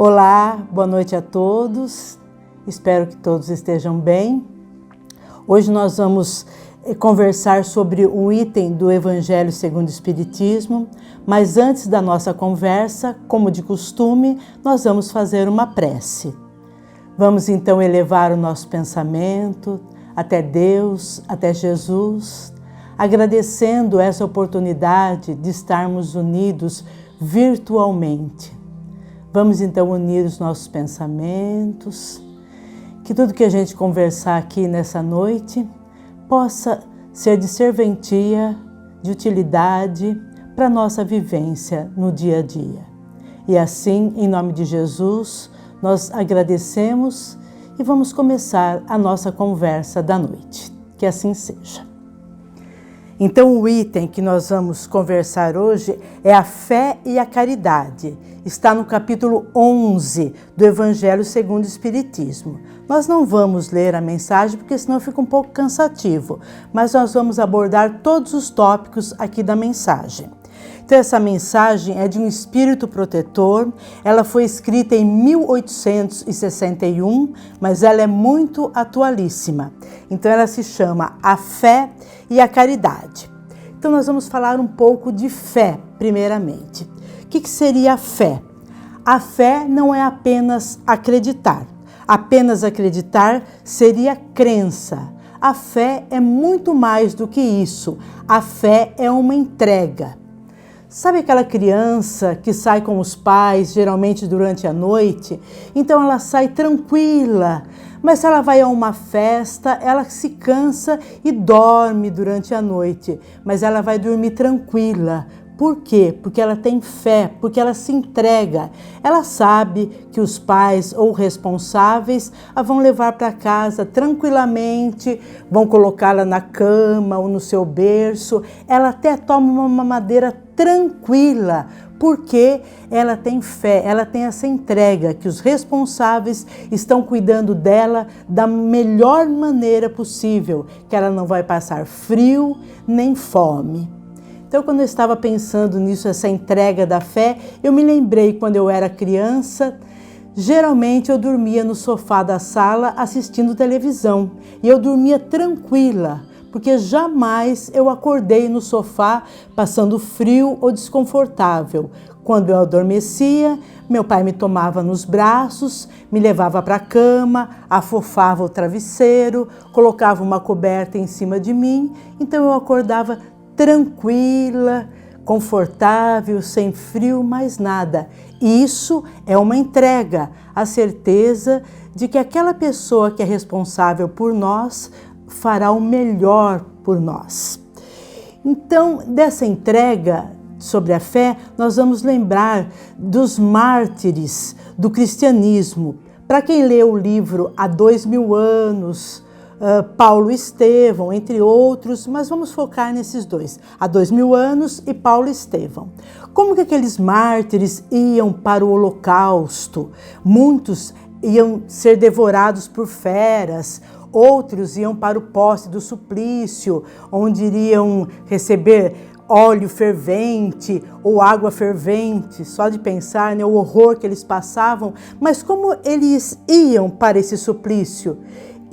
Olá, boa noite a todos, espero que todos estejam bem. Hoje nós vamos conversar sobre um item do Evangelho segundo o Espiritismo, mas antes da nossa conversa, como de costume, nós vamos fazer uma prece. Vamos então elevar o nosso pensamento até Deus, até Jesus, agradecendo essa oportunidade de estarmos unidos virtualmente. Vamos então unir os nossos pensamentos, que tudo que a gente conversar aqui nessa noite possa ser de serventia, de utilidade para a nossa vivência no dia a dia. E assim, em nome de Jesus, nós agradecemos e vamos começar a nossa conversa da noite. Que assim seja. Então, o item que nós vamos conversar hoje é a fé e a caridade. Está no capítulo 11 do Evangelho segundo o Espiritismo. Nós não vamos ler a mensagem porque senão fica um pouco cansativo, mas nós vamos abordar todos os tópicos aqui da mensagem. Então, essa mensagem é de um espírito protetor, ela foi escrita em 1861, mas ela é muito atualíssima. Então, ela se chama A Fé e a Caridade. Então, nós vamos falar um pouco de fé, primeiramente. O que seria a fé? A fé não é apenas acreditar. Apenas acreditar seria crença. A fé é muito mais do que isso. A fé é uma entrega. Sabe aquela criança que sai com os pais, geralmente durante a noite? Então ela sai tranquila, mas se ela vai a uma festa, ela se cansa e dorme durante a noite, mas ela vai dormir tranquila. Por quê? Porque ela tem fé, porque ela se entrega. Ela sabe que os pais ou responsáveis a vão levar para casa tranquilamente, vão colocá-la na cama ou no seu berço. Ela até toma uma mamadeira tranquila, porque ela tem fé, ela tem essa entrega, que os responsáveis estão cuidando dela da melhor maneira possível, que ela não vai passar frio nem fome. Então, quando eu estava pensando nisso, essa entrega da fé, eu me lembrei quando eu era criança, geralmente eu dormia no sofá da sala assistindo televisão e eu dormia tranquila, porque jamais eu acordei no sofá passando frio ou desconfortável. Quando eu adormecia, meu pai me tomava nos braços, me levava para a cama, afofava o travesseiro, colocava uma coberta em cima de mim, então eu acordava tranquila, confortável, sem frio, mais nada. Isso é uma entrega, a certeza de que aquela pessoa que é responsável por nós fará o melhor por nós. Então, dessa entrega sobre a fé, nós vamos lembrar dos mártires do cristianismo. Para quem leu o livro Há 2000 anos, Paulo Estevão, entre outros, mas vamos focar nesses dois, há 2000 anos e Paulo Estevão. Como que aqueles mártires iam para o holocausto? Muitos iam ser devorados por feras, outros iam para o poste do suplício, onde iriam receber óleo fervente ou água fervente, só de pensar, né, o horror que eles passavam. Mas como eles iam para esse suplício?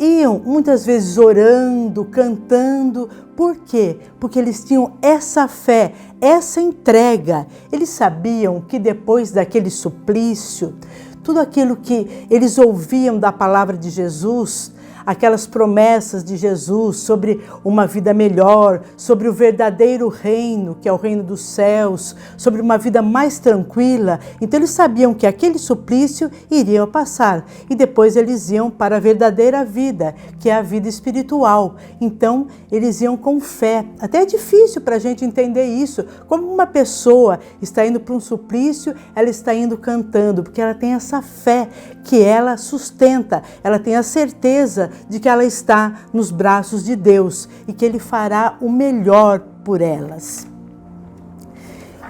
Iam muitas vezes orando, cantando. Por quê? Porque eles tinham essa fé, essa entrega. Eles sabiam que depois daquele suplício, tudo aquilo que eles ouviam da palavra de Jesus, aquelas promessas de Jesus sobre uma vida melhor, sobre o verdadeiro reino, que é o reino dos céus, sobre uma vida mais tranquila. Então eles sabiam que aquele suplício iria passar e depois eles iam para a verdadeira vida, que é a vida espiritual. Então eles iam com fé. Até é difícil para a gente entender isso. Como uma pessoa está indo para um suplício, ela está indo cantando, porque ela tem essa fé que ela sustenta, ela tem a certeza de que ela está nos braços de Deus e que Ele fará o melhor por elas.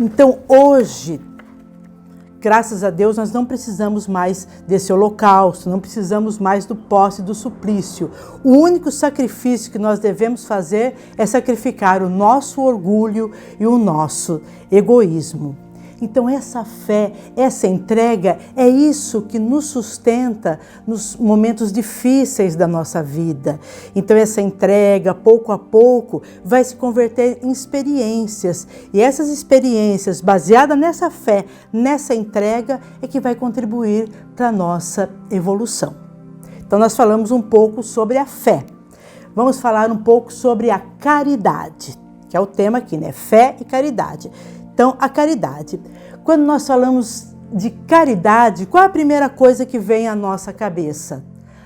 Então, hoje, graças a Deus, nós não precisamos mais desse holocausto, não precisamos mais do poste do suplício. O único sacrifício que nós devemos fazer é sacrificar o nosso orgulho e o nosso egoísmo. Então essa fé, essa entrega, é isso que nos sustenta nos momentos difíceis da nossa vida. Então essa entrega, pouco a pouco, vai se converter em experiências. E essas experiências, baseadas nessa fé, nessa entrega, é que vai contribuir para a nossa evolução. Então nós falamos um pouco sobre a fé. Vamos falar um pouco sobre a caridade, que é o tema aqui, né? Fé e caridade. Então, a caridade. Quando nós falamos de caridade, qual é a primeira coisa que vem à nossa cabeça?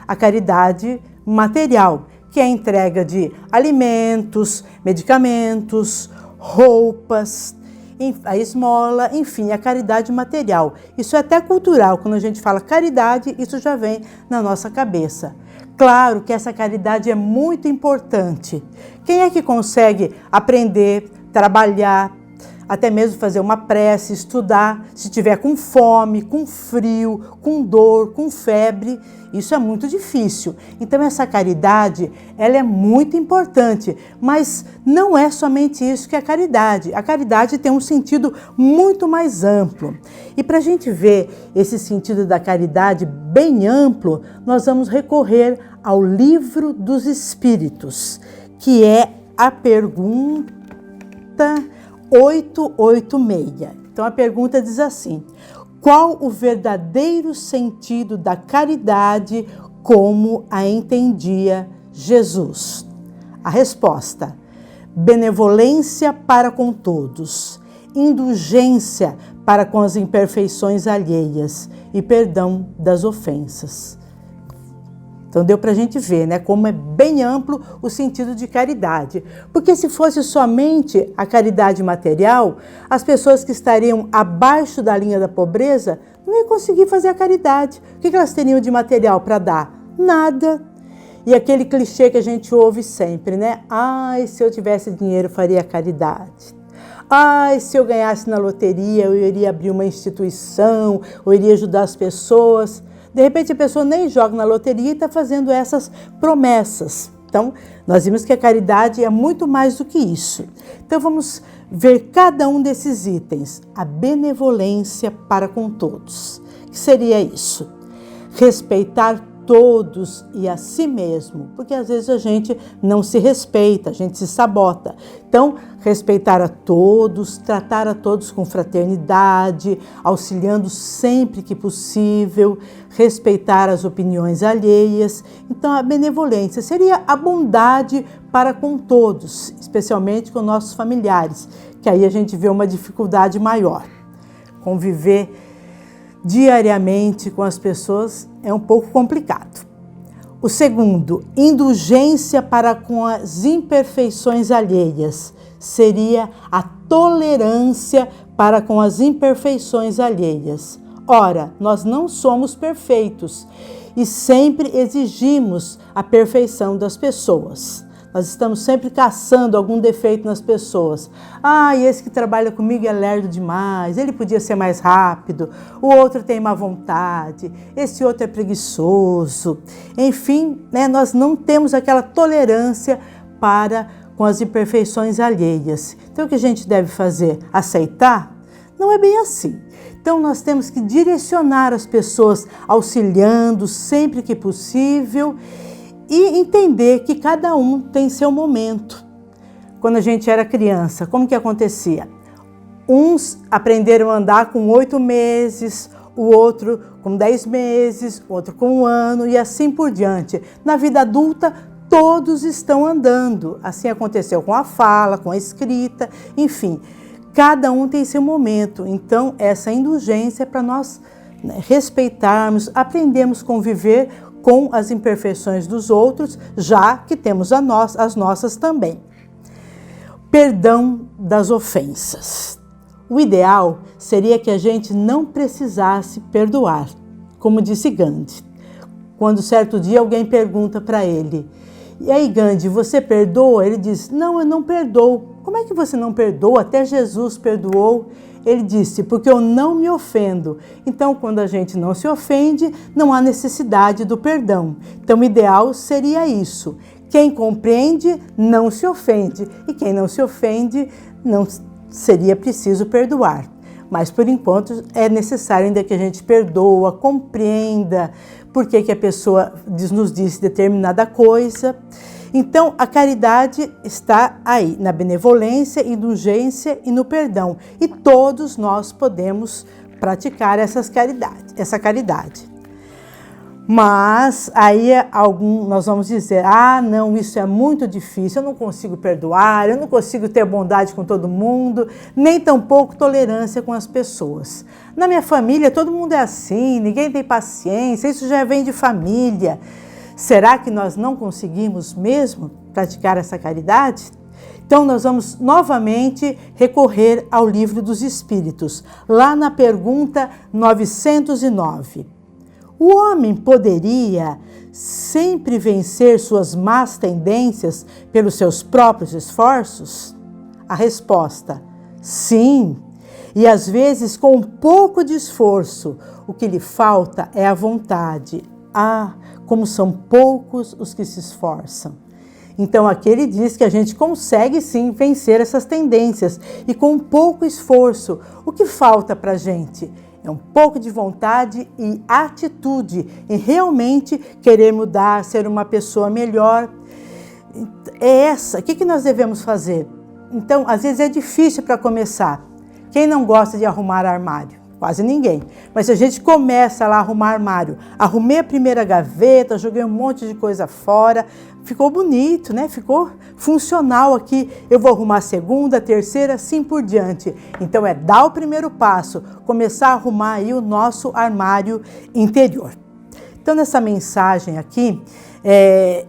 A caridade material, que é a entrega de alimentos, medicamentos, roupas, a esmola, enfim, a caridade material. Isso é até cultural. Quando a gente fala caridade, isso já vem na nossa cabeça. Claro que essa caridade é muito importante. Quem é que consegue aprender, trabalhar, até mesmo fazer uma prece, estudar, se tiver com fome, com frio, com dor, com febre? Isso é muito difícil. Então essa caridade, ela é muito importante, mas não é somente isso que é a caridade. A caridade tem um sentido muito mais amplo. E para a gente ver esse sentido da caridade bem amplo, nós vamos recorrer ao Livro dos Espíritos, que é a pergunta 886. Então a pergunta diz assim: qual o verdadeiro sentido da caridade como a entendia Jesus? A resposta: benevolência para com todos, indulgência para com as imperfeições alheias e perdão das ofensas. Então deu para a gente ver, né, como é bem amplo o sentido de caridade. Porque se fosse somente a caridade material, as pessoas que estariam abaixo da linha da pobreza não iam conseguir fazer a caridade. O que elas teriam de material para dar? Nada. E aquele clichê que a gente ouve sempre, né? Ai, se eu tivesse dinheiro, eu faria caridade. Ai, se eu ganhasse na loteria, eu iria abrir uma instituição, ou iria ajudar as pessoas. De repente a pessoa nem joga na loteria e está fazendo essas promessas. Então, nós vimos que a caridade é muito mais do que isso. Então, vamos ver cada um desses itens. A benevolência para com todos. O que seria isso? Respeitar todos e a si mesmo, porque às vezes a gente não se respeita, a gente se sabota. Então, respeitar a todos, tratar a todos com fraternidade, auxiliando sempre que possível, respeitar as opiniões alheias. Então, a benevolência seria a bondade para com todos, especialmente com nossos familiares, que aí a gente vê uma dificuldade maior. Conviver diariamente com as pessoas é um pouco complicado. O segundo, indulgência para com as imperfeições alheias, seria a tolerância para com as imperfeições alheias. Ora, nós não somos perfeitos e sempre exigimos a perfeição das pessoas. Nós estamos sempre caçando algum defeito nas pessoas. Ah, e esse que trabalha comigo é lerdo demais, ele podia ser mais rápido, o outro tem má vontade, esse outro é preguiçoso. Enfim, né, nós não temos aquela tolerância para com as imperfeições alheias. Então, o que a gente deve fazer? Aceitar? Não é bem assim. Então, nós temos que direcionar as pessoas, auxiliando sempre que possível, e entender que cada um tem seu momento. Quando a gente era criança, como que acontecia? Uns aprenderam a andar com 8 meses, o outro com 10 meses, o outro com 1 ano e assim por diante. Na vida adulta, todos estão andando. Assim aconteceu com a fala, com a escrita, enfim. Cada um tem seu momento. Então, essa indulgência é para nós, né, respeitarmos, aprendermos a conviver com as imperfeições dos outros, já que temos as nossas também. Perdão das ofensas. O ideal seria que a gente não precisasse perdoar, como disse Gandhi. Quando certo dia alguém pergunta para ele: e aí, Gandhi, você perdoa? Ele diz: não, eu não perdoo. Como é que você não perdoa? Até Jesus perdoou. Ele disse: porque eu não me ofendo. Então, quando a gente não se ofende, não há necessidade do perdão. Então, o ideal seria isso. Quem compreende, não se ofende. E quem não se ofende, não seria preciso perdoar. mas por enquanto é necessário ainda que a gente perdoa, compreenda por que a pessoa nos disse determinada coisa. Então, a caridade está aí, na benevolência, indulgência e no perdão. E todos nós podemos praticar essa caridade. Mas aí nós vamos dizer, não, isso é muito difícil, eu não consigo perdoar, eu não consigo ter bondade com todo mundo, nem tampouco tolerância com as pessoas. Na minha família todo mundo é assim, ninguém tem paciência, isso já vem de família. Será que nós não conseguimos mesmo praticar essa caridade? Então nós vamos novamente recorrer ao Livro dos Espíritos, lá na pergunta 909. O homem poderia sempre vencer suas más tendências pelos seus próprios esforços? A resposta: sim. E às vezes com um pouco de esforço, o que lhe falta é a vontade. Como são poucos os que se esforçam. Então aqui ele diz que a gente consegue sim vencer essas tendências e com pouco esforço. O que falta para a gente? É um pouco de vontade e atitude em realmente querer mudar, ser uma pessoa melhor. O que nós devemos fazer? Então, às vezes é difícil para começar. Quem não gosta de arrumar armário? Quase ninguém. Mas se a gente começa lá a arrumar armário, arrumei a primeira gaveta, joguei um monte de coisa fora, ficou bonito, né? Ficou funcional aqui. Eu vou arrumar a segunda, a terceira, assim por diante. Então é dar o primeiro passo, começar a arrumar aí o nosso armário interior. Então nessa mensagem aqui,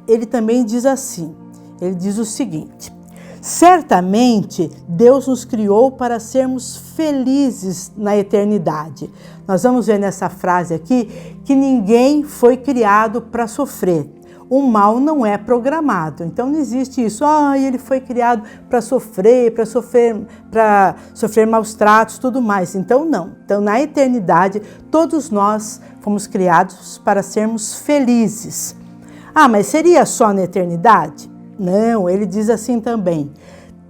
ele também diz assim, ele diz o seguinte: certamente Deus nos criou para sermos felizes na eternidade. Nós vamos ver nessa frase aqui que ninguém foi criado para sofrer. O mal não é programado. Então não existe isso. Ele foi criado para sofrer maus tratos, tudo mais. Então não. Então na eternidade todos nós fomos criados para sermos felizes. Mas seria só na eternidade? Não, ele diz assim também: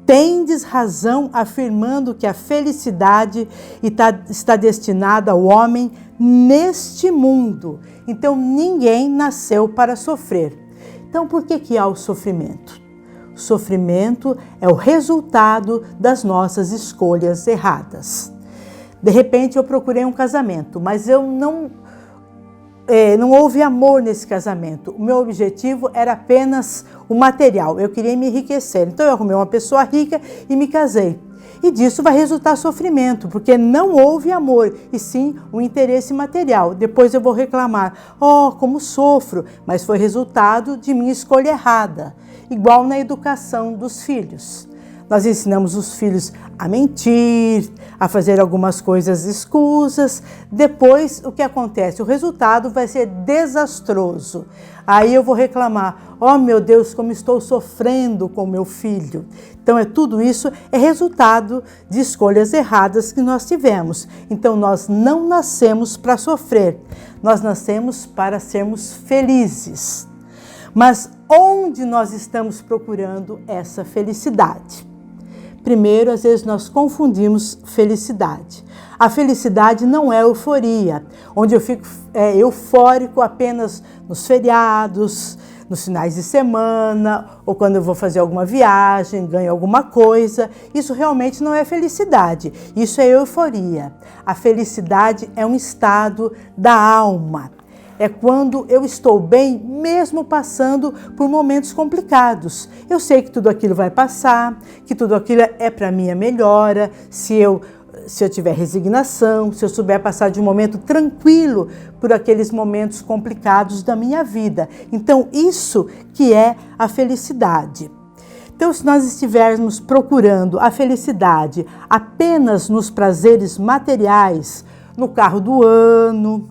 tendes razão afirmando que a felicidade está destinada ao homem neste mundo. Então ninguém nasceu para sofrer. Então por que há o sofrimento? O sofrimento é o resultado das nossas escolhas erradas. De repente eu procurei um casamento, mas eu não houve amor nesse casamento. O meu objetivo era apenas o material. Eu queria me enriquecer. Então eu arrumei uma pessoa rica e me casei. E disso vai resultar sofrimento, porque não houve amor, e sim um interesse material. Depois eu vou reclamar, como sofro, mas foi resultado de minha escolha errada. Igual na educação dos filhos. Nós ensinamos os filhos a mentir, a fazer algumas coisas escusas. Depois, o que acontece? O resultado vai ser desastroso. Aí eu vou reclamar, meu Deus, como estou sofrendo com meu filho. Então, tudo isso é resultado de escolhas erradas que nós tivemos. Então, nós não nascemos para sofrer, nós nascemos para sermos felizes. Mas onde nós estamos procurando essa felicidade? Primeiro, às vezes nós confundimos felicidade. A felicidade não é euforia, onde eu fico eufórico apenas nos feriados, nos finais de semana, ou quando eu vou fazer alguma viagem, ganho alguma coisa. Isso realmente não é felicidade, isso é euforia. A felicidade é um estado da alma. É quando eu estou bem, mesmo passando por momentos complicados. Eu sei que tudo aquilo vai passar, que tudo aquilo é para minha melhora, se eu tiver resignação, se eu souber passar de um momento tranquilo por aqueles momentos complicados da minha vida. Então, isso que é a felicidade. Então, se nós estivermos procurando a felicidade apenas nos prazeres materiais, no carro do ano,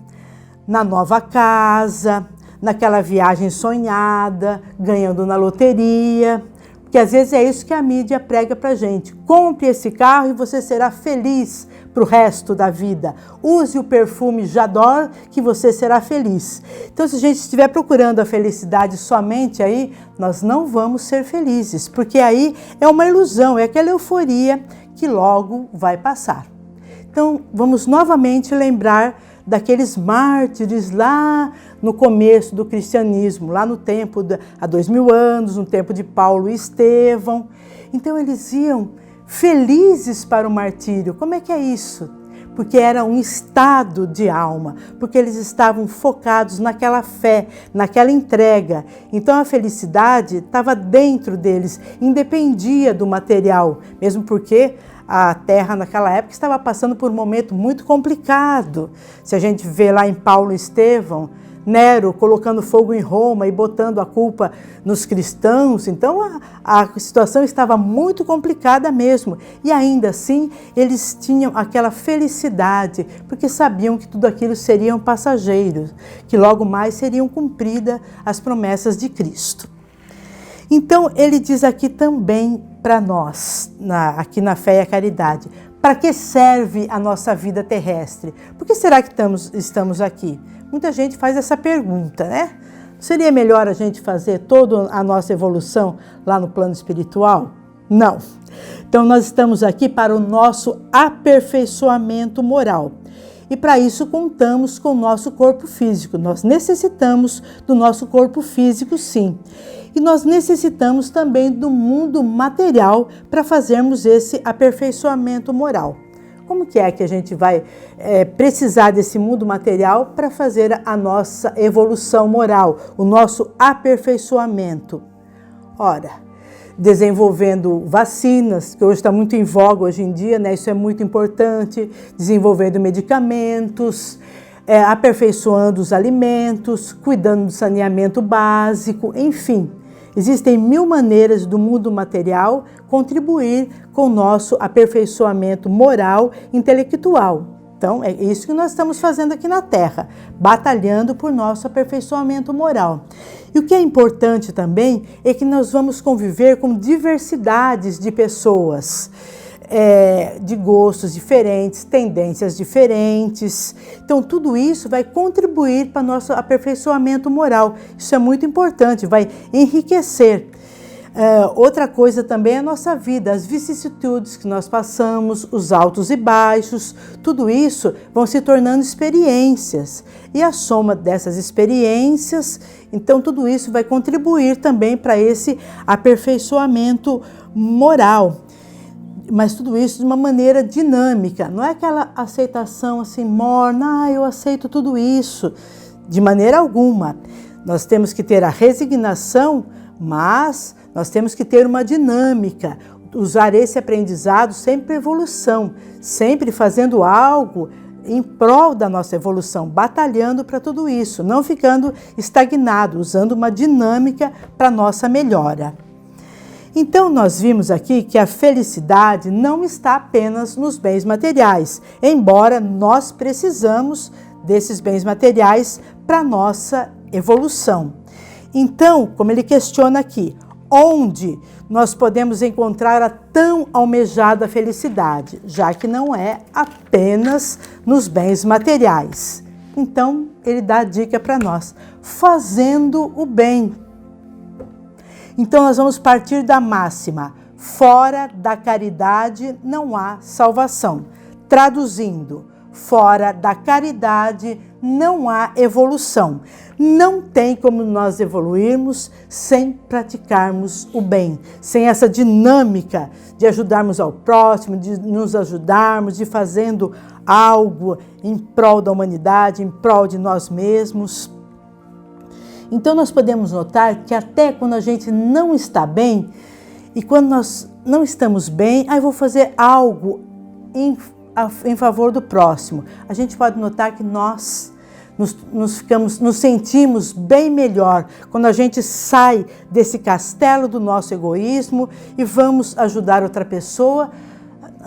na nova casa, naquela viagem sonhada, ganhando na loteria, porque às vezes é isso que a mídia prega pra gente. Compre esse carro e você será feliz para o resto da vida. Use o perfume J'adore que você será feliz. Então, se a gente estiver procurando a felicidade somente aí, nós não vamos ser felizes, porque aí é uma ilusão, é aquela euforia que logo vai passar. Então, vamos novamente lembrar daqueles mártires lá no começo do cristianismo, lá no tempo, há 2000 anos, no tempo de Paulo e Estevão. Então, eles iam felizes para o martírio. Como é que é isso? Porque era um estado de alma, porque eles estavam focados naquela fé, naquela entrega. Então a felicidade estava dentro deles, independia do material, mesmo porque a terra naquela época estava passando por um momento muito complicado. Se a gente vê lá em Paulo e Estevão, Nero colocando fogo em Roma e botando a culpa nos cristãos, então a situação estava muito complicada mesmo. E ainda assim, eles tinham aquela felicidade, porque sabiam que tudo aquilo seriam passageiros, que logo mais seriam cumpridas as promessas de Cristo. Então, ele diz aqui também para nós, aqui na Fé e a Caridade, para que serve a nossa vida terrestre? Por que será que estamos aqui? Muita gente faz essa pergunta, né? Seria melhor a gente fazer toda a nossa evolução lá no plano espiritual? Não. Então, nós estamos aqui para o nosso aperfeiçoamento moral. E para isso contamos com o nosso corpo físico. Nós necessitamos do nosso corpo físico, sim. E nós necessitamos também do mundo material para fazermos esse aperfeiçoamento moral. Como que é que a gente vai precisar desse mundo material para fazer a nossa evolução moral, o nosso aperfeiçoamento? Ora, desenvolvendo vacinas, que hoje está muito em voga hoje em dia, né? Isso é muito importante, desenvolvendo medicamentos, aperfeiçoando os alimentos, cuidando do saneamento básico, enfim. Existem 1000 maneiras do mundo material contribuir com o nosso aperfeiçoamento moral e intelectual. Então, é isso que nós estamos fazendo aqui na Terra, batalhando por nosso aperfeiçoamento moral. E o que é importante também é que nós vamos conviver com diversidades de pessoas, de gostos diferentes, tendências diferentes. Então, tudo isso vai contribuir para o nosso aperfeiçoamento moral. Isso é muito importante, vai enriquecer. Outra coisa também é a nossa vida, as vicissitudes que nós passamos, os altos e baixos, tudo isso vão se tornando experiências. E a soma dessas experiências, então tudo isso vai contribuir também para esse aperfeiçoamento moral. Mas tudo isso de uma maneira dinâmica, não é aquela aceitação assim morna, eu aceito tudo isso, de maneira alguma. Nós temos que ter a resignação, mas nós temos que ter uma dinâmica, usar esse aprendizado sempre para evolução, sempre fazendo algo em prol da nossa evolução, batalhando para tudo isso, não ficando estagnado, usando uma dinâmica para nossa melhora. Então, nós vimos aqui que a felicidade não está apenas nos bens materiais, embora nós precisamos desses bens materiais para nossa evolução. Então, como ele questiona aqui, onde nós podemos encontrar a tão almejada felicidade, já que não é apenas nos bens materiais. Então, ele dá a dica para nós, fazendo o bem. Então, nós vamos partir da máxima, fora da caridade não há salvação. Traduzindo, fora da caridade não há evolução. Não tem como nós evoluirmos sem praticarmos o bem, sem essa dinâmica de ajudarmos ao próximo, de nos ajudarmos, de fazendo algo em prol da humanidade, em prol de nós mesmos. Então, nós podemos notar que até quando a gente não está bem, e quando nós não estamos bem, eu vou fazer algo em favor do próximo. A gente pode notar que nós nos sentimos bem melhor quando a gente sai desse castelo do nosso egoísmo e vamos ajudar outra pessoa.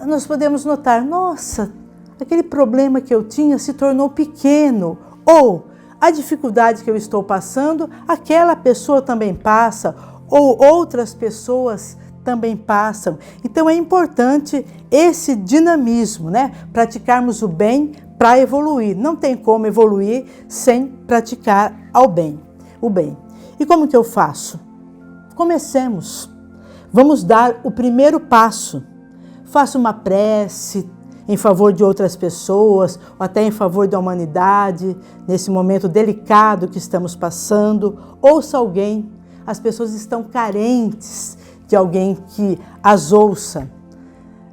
Nós podemos notar, nossa, aquele problema que eu tinha se tornou pequeno, ou a dificuldade que eu estou passando, aquela pessoa também passa, ou outras pessoas também passam. Então é importante esse dinamismo, né? Praticarmos o bem para evoluir. Não tem como evoluir sem praticar o bem. E como que eu faço? Comecemos. Vamos dar o primeiro passo. Faça uma prece, em favor de outras pessoas, ou até em favor da humanidade, nesse momento delicado que estamos passando. Ouça alguém. As pessoas estão carentes de alguém que as ouça.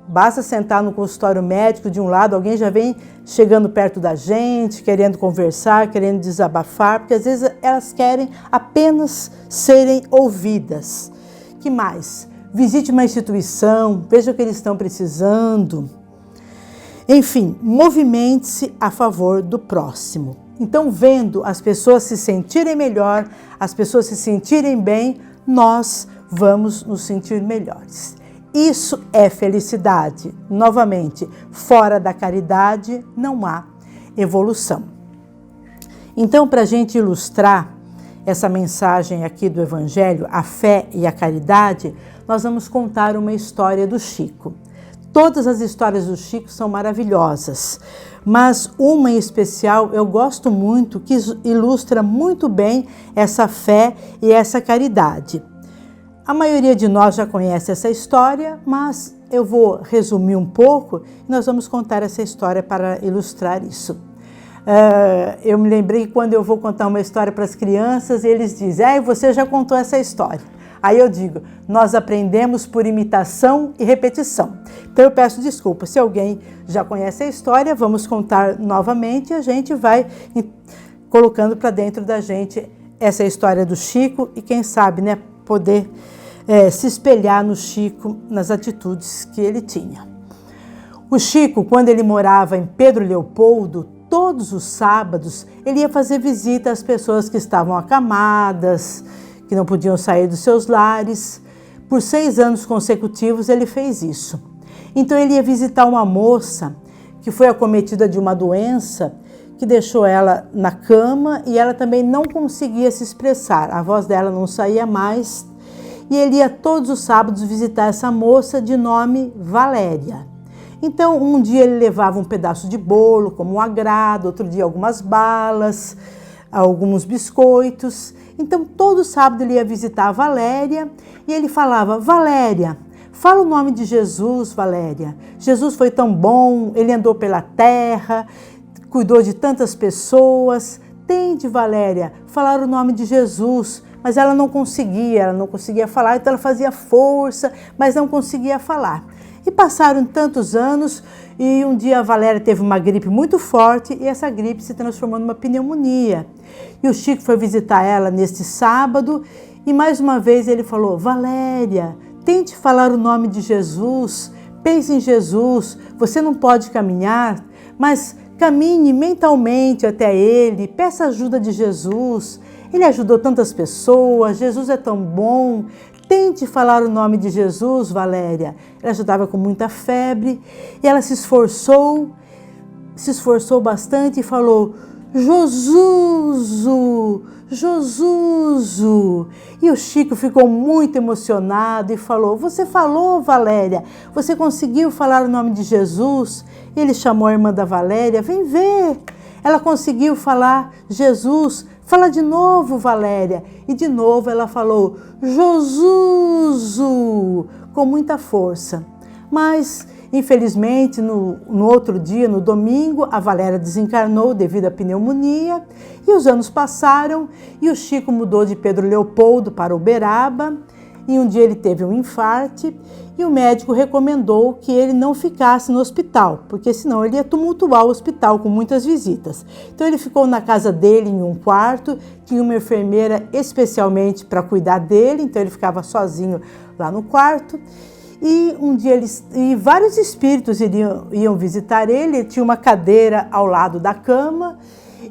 Basta sentar no consultório médico, de um lado, alguém já vem chegando perto da gente, querendo conversar, querendo desabafar, porque às vezes elas querem apenas serem ouvidas. Que mais? Visite uma instituição, veja o que eles estão precisando. Enfim, movimente-se a favor do próximo. Então, vendo as pessoas se sentirem melhor, as pessoas se sentirem bem, nós vamos nos sentir melhores. Isso é felicidade. Novamente, fora da caridade não há evolução. Então, para a gente ilustrar essa mensagem aqui do Evangelho, a fé e a caridade, nós vamos contar uma história do Chico. Todas as histórias do Chico são maravilhosas, mas uma em especial eu gosto muito, que ilustra muito bem essa fé e essa caridade. A maioria de nós já conhece essa história, mas eu vou resumir um pouco e nós vamos contar essa história para ilustrar isso. Eu me lembrei que quando eu vou contar uma história para as crianças, eles dizem, você já contou essa história. Aí eu digo, nós aprendemos por imitação e repetição. Então eu peço desculpa, se alguém já conhece a história, vamos contar novamente e a gente vai colocando para dentro da gente essa história do Chico e quem sabe, né, poder se espelhar no Chico, nas atitudes que ele tinha. O Chico, quando ele morava em Pedro Leopoldo, todos os sábados ele ia fazer visita às pessoas que estavam acamadas, que não podiam sair dos seus lares. Por 6 anos consecutivos ele fez isso. Então ele ia visitar uma moça que foi acometida de uma doença que deixou ela na cama e ela também não conseguia se expressar. A voz dela não saía mais. E ele ia todos os sábados visitar essa moça de nome Valéria. Então, um dia ele levava um pedaço de bolo como um agrado, outro dia algumas balas, alguns biscoitos. Então, todo sábado ele ia visitar a Valéria e ele falava, Valéria, fala o nome de Jesus, Valéria. Jesus foi tão bom, ele andou pela terra, cuidou de tantas pessoas. Tente, Valéria, falar o nome de Jesus. Mas ela não conseguia falar, então ela fazia força, mas não conseguia falar. E passaram tantos anos e um dia a Valéria teve uma gripe muito forte e essa gripe se transformou numa pneumonia. E o Chico foi visitar ela neste sábado e mais uma vez ele falou, Valéria, tente falar o nome de Jesus, pense em Jesus, você não pode caminhar, mas caminhe mentalmente até ele, peça ajuda de Jesus. Ele ajudou tantas pessoas, Jesus é tão bom. Tente falar o nome de Jesus, Valéria. Ela já estava com muita febre e ela se esforçou bastante e falou, Josuso, Josuso. E o Chico ficou muito emocionado e falou, você falou, Valéria, você conseguiu falar o nome de Jesus? E ele chamou a irmã da Valéria, vem ver. Ela conseguiu falar Jesus. Fala de novo, Valéria. E de novo ela falou, Josuso, com muita força. Mas, infelizmente, no outro dia, no domingo, a Valéria desencarnou devido à pneumonia. E os anos passaram e o Chico mudou de Pedro Leopoldo para Uberaba. E um dia ele teve um infarto e o médico recomendou que ele não ficasse no hospital, porque senão ele ia tumultuar o hospital com muitas visitas. Então ele ficou na casa dele em um quarto, tinha uma enfermeira especialmente para cuidar dele, então ele ficava sozinho lá no quarto. E um dia vários espíritos iam visitar ele tinha uma cadeira ao lado da cama.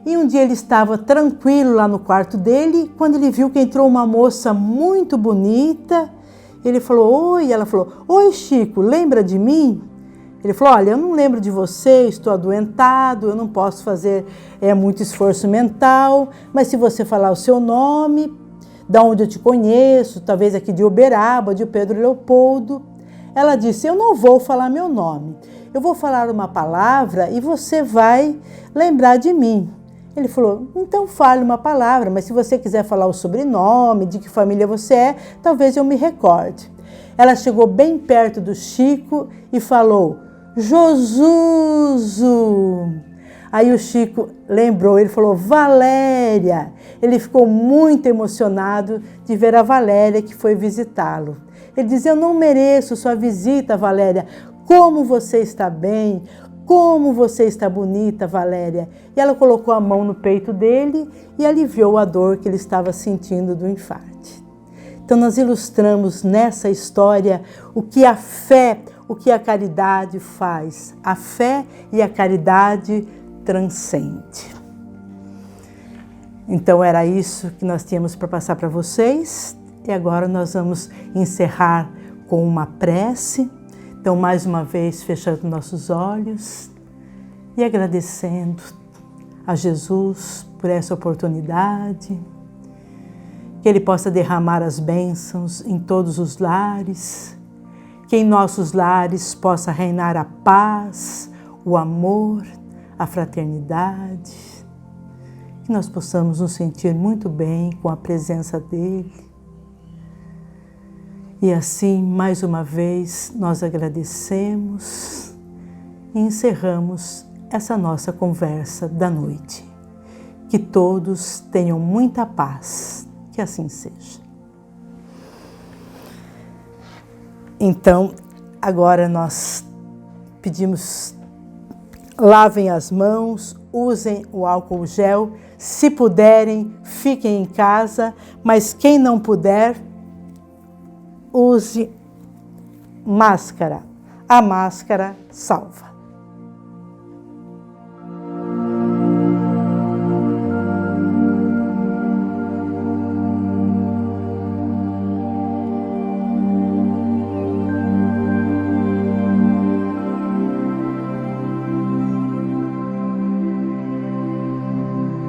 E um dia ele estava tranquilo lá no quarto dele, quando ele viu que entrou uma moça muito bonita. Ele falou, oi, ela falou, oi Chico, lembra de mim? Ele falou, olha, eu não lembro de você, estou adoentado, eu não posso fazer muito esforço mental, mas se você falar o seu nome, da onde eu te conheço, talvez aqui de Uberaba, de Pedro Leopoldo. Ela disse, eu não vou falar meu nome, eu vou falar uma palavra e você vai lembrar de mim. Ele falou, então fale uma palavra, mas se você quiser falar o sobrenome, de que família você é, talvez eu me recorde. Ela chegou bem perto do Chico e falou, Josuso. Aí o Chico lembrou, ele falou, Valéria. Ele ficou muito emocionado de ver a Valéria que foi visitá-lo. Ele diz, eu não mereço sua visita, Valéria. Como você está bem, como você está bonita, Valéria. E ela colocou a mão no peito dele e aliviou a dor que ele estava sentindo do infarte. Então nós ilustramos nessa história o que a fé, o que a caridade faz. A fé e a caridade transcende. Então era isso que nós tínhamos para passar para vocês. E agora nós vamos encerrar com uma prece. Então, mais uma vez, fechando nossos olhos e agradecendo a Jesus por essa oportunidade, que Ele possa derramar as bênçãos em todos os lares, que em nossos lares possa reinar a paz, o amor, a fraternidade, que nós possamos nos sentir muito bem com a presença dEle. E assim, mais uma vez, nós agradecemos e encerramos essa nossa conversa da noite. Que todos tenham muita paz, que assim seja. Então, agora nós pedimos, lavem as mãos, usem o álcool gel, se puderem, fiquem em casa, mas quem não puder, use máscara. A máscara salva.